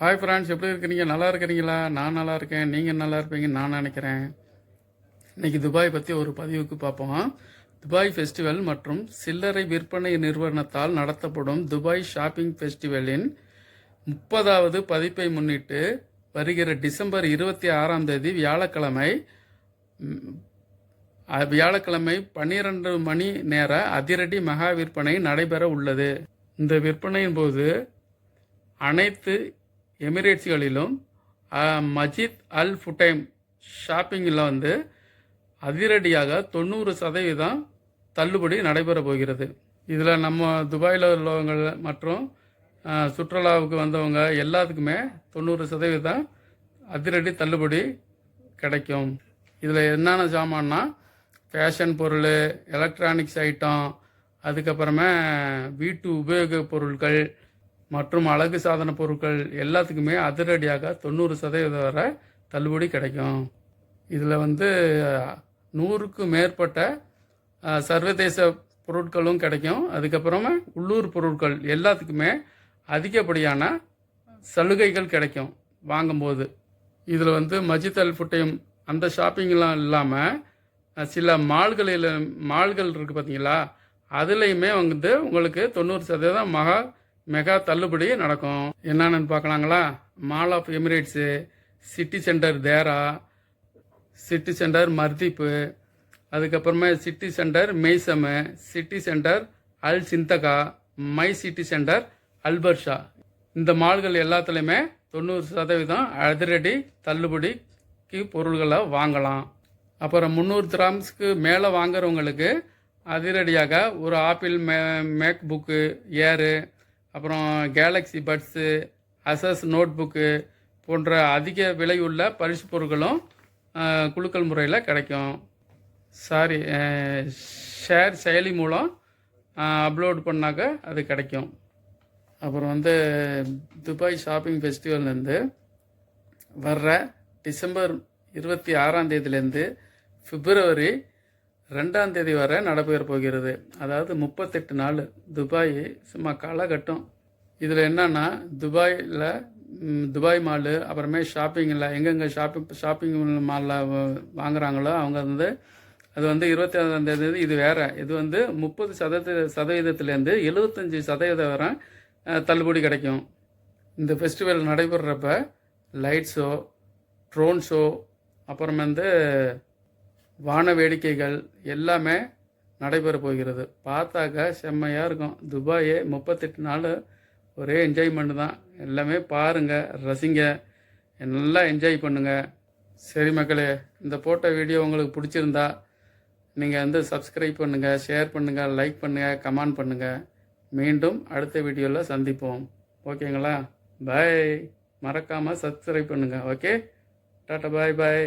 Hi friends, எப்படி இருக்கிறீங்க? நல்லா இருக்கிறீங்களா? நான் நல்லா இருக்கேன். நீங்கள் நல்லா இருப்பீங்கன்னு நான் நினைக்கிறேன். இன்றைக்கி துபாய் பற்றி ஒரு பதிவுக்கு பார்ப்போம். துபாய் ஃபெஸ்டிவல் மற்றும் சில்லறை விற்பனை நிறுவனத்தால் நடத்தப்படும் துபாய் ஷாப்பிங் ஃபெஸ்டிவலின் 30வது பதிப்பை முன்னிட்டு வருகிற டிசம்பர் 26ஆம் தேதி வியாழக்கிழமை 12 மணி நேர அதிரடி மகா விற்பனை நடைபெற உள்ளது. இந்த விற்பனையின் போது அனைத்து எமிரேட்ஸ்களிலும் மஜித் அல் ஃபுடைம் ஷாப்பிங்கில் அதிரடியாக 90% தள்ளுபடி நடைபெற போகிறது. இதில் நம்ம துபாயில் உள்ளவங்க மற்றும் சுற்றுலாவுக்கு வந்தவங்க எல்லாத்துக்குமே 90% அதிரடி தள்ளுபடி கிடைக்கும். இதில் என்னென்ன சாமான்னா ஃபேஷன் பொருள், எலக்ட்ரானிக்ஸ் ஐட்டம், அதுக்கப்புறமே வீட்டு உபயோக பொருட்கள் மற்றும் அழகு சாதன பொருட்கள் எல்லாத்துக்குமே அதிரடியாக 90% வரை தள்ளுபடி கிடைக்கும். இதில் 100க்கும் மேற்பட்ட சர்வதேச பொருட்களும் கிடைக்கும். அதுக்கப்புறமா உள்ளூர் பொருட்கள் எல்லாத்துக்குமே அதிகப்படியான சலுகைகள் கிடைக்கும் வாங்கும்போது. இதில் மஜித் அல் ஃபுடைம் அந்த ஷாப்பிங்லாம் இல்லாமல் சில மால்கள் இருக்குது பார்த்தீங்களா, அதுலேயுமே உங்களுக்கு 90% மெகா தள்ளுபடி நடக்கும். என்னென்னு பார்க்கலாங்களா? Mall of Emirates, city centre Deira, city centre Mirdif, அதுக்கப்புறமா city centre Meaisem, city centre Al Shindagha, my city centre Al Barsha, இந்த மால்கள் எல்லாத்துலேயுமே 90% அதிரடி தள்ளுபடிக்கு பொருள்களை வாங்கலாம். அப்புறம் 300 திராம்ஸ்க்கு மேலே வாங்குறவங்களுக்கு அதிரடியாக ஒரு ஆப்பிள் மேக் புக்கு ஏரு, அப்புறம் Galaxy Buds, Asus notebook போன்ற அதிக விலை உள்ள பரிசு பொருட்களும் குலுக்கல் முறையில் கிடைக்கும். ஷேர் செயலி மூலம் அப்லோட் பண்ணாக்க அது கிடைக்கும். அப்புறம் துபாய் ஷாப்பிங் ஃபெஸ்டிவல்லேருந்து வர்ற டிசம்பர் 26ஆம் தேதியிலேருந்து பிப்ரவரி 2ஆம் தேதி வரை நடைபெற போகிறது. அதாவது 38 நாள் துபாய் சும்மா காலகட்டம். இதில் என்னன்னா துபாய் மாலு, அப்புறமே ஷாப்பிங்கில் எங்கெங்கே ஷாப்பிங் மாலில் வாங்குறாங்களோ அவங்க அது 26ஆம் தேதி இது வேறு. இது 30% 75% வரை தள்ளுபடி கிடைக்கும். இந்த ஃபெஸ்டிவல் நடைபெறப்ப லைட் ஷோ, ட்ரோன் ஷோ, அப்புறம் வான வேடிக்கைகள் எல்லாமே நடைபெற போகிறது. பார்த்தாக்க செம்மையாக இருக்கும். துபாயே 38 நாள் ஒரே என்ஜாய்மெண்ட் தான். எல்லாமே பாருங்கள், ரசிங்க, நல்லா என்ஜாய் பண்ணுங்கள். சரி மக்களே, இந்த போட்ட வீடியோ உங்களுக்கு பிடிச்சிருந்தா நீங்கள் சப்ஸ்கிரைப் பண்ணுங்கள், ஷேர் பண்ணுங்கள், லைக் பண்ணுங்கள், கமெண்ட் பண்ணுங்கள். மீண்டும் அடுத்த வீடியோவில் சந்திப்போம். ஓகேங்களா? பாய். மறக்காமல் சப்ஸ்கிரைப் பண்ணுங்கள். ஓகே, டாட்டா, பாய் பாய்.